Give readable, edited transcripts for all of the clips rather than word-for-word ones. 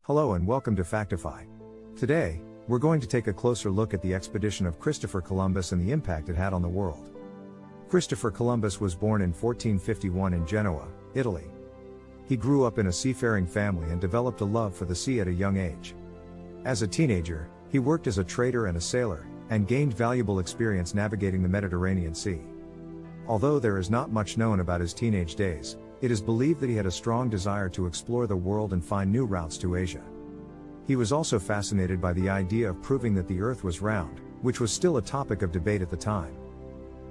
Hello and welcome to Factify. Today, we're going to take a closer look at the expedition of Christopher Columbus and the impact it had on the world. Christopher Columbus was born in 1451 in Genoa, Italy. He grew up in a seafaring family and developed a love for the sea at a young age. As a teenager, he worked as a trader and a sailor, and gained valuable experience navigating the Mediterranean Sea. Although there is not much known about his teenage days, it is believed that he had a strong desire to explore the world and find new routes to Asia. He was also fascinated by the idea of proving that the Earth was round, which was still a topic of debate at the time.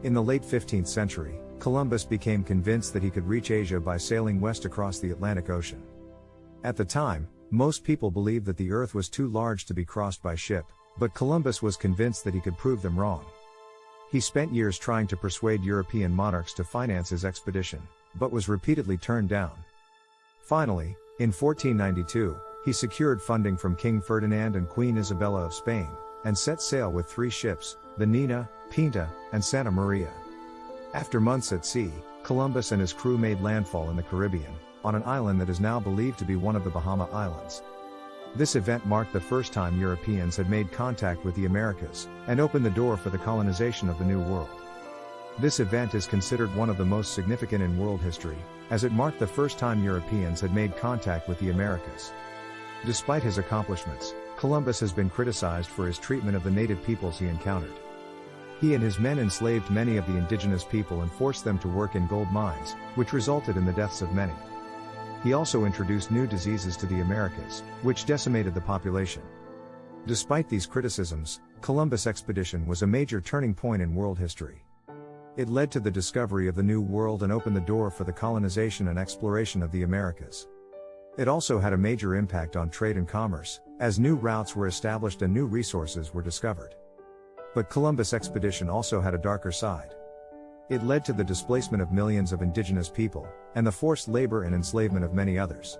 In the late 15th century, Columbus became convinced that he could reach Asia by sailing west across the Atlantic Ocean. At the time, most people believed that the Earth was too large to be crossed by ship, but Columbus was convinced that he could prove them wrong. He spent years trying to persuade European monarchs to finance his expedition, but was repeatedly turned down. Finally, in 1492, he secured funding from King Ferdinand and Queen Isabella of Spain, and set sail with 3 ships, the Nina, Pinta, and Santa Maria. After months at sea, Columbus and his crew made landfall in the Caribbean, on an island that is now believed to be one of the Bahama Islands. This event marked the first time Europeans had made contact with the Americas, and opened the door for the colonization of the New World. This event is considered one of the most significant in world history, as it marked the first time Europeans had made contact with the Americas. Despite his accomplishments, Columbus has been criticized for his treatment of the native peoples he encountered. He and his men enslaved many of the indigenous people and forced them to work in gold mines, which resulted in the deaths of many. He also introduced new diseases to the Americas, which decimated the population. Despite these criticisms, Columbus' expedition was a major turning point in world history. It led to the discovery of the New World and opened the door for the colonization and exploration of the Americas. It also had a major impact on trade and commerce, as new routes were established and new resources were discovered. But Columbus' expedition also had a darker side. It led to the displacement of millions of indigenous people, and the forced labor and enslavement of many others.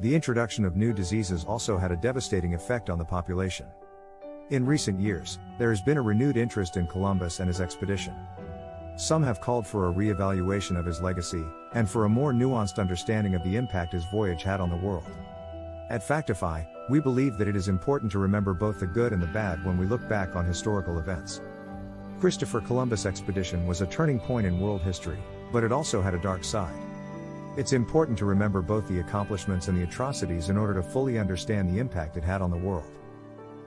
The introduction of new diseases also had a devastating effect on the population. In recent years, there has been a renewed interest in Columbus and his expedition. Some have called for a re-evaluation of his legacy, and for a more nuanced understanding of the impact his voyage had on the world. At Factify, we believe that it is important to remember both the good and the bad when we look back on historical events. Christopher Columbus' expedition was a turning point in world history, but it also had a dark side. It's important to remember both the accomplishments and the atrocities in order to fully understand the impact it had on the world.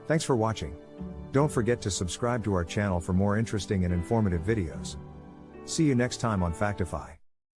Thanks for watching. Don't forget to subscribe to our channel for more interesting and informative videos. See you next time on Factify.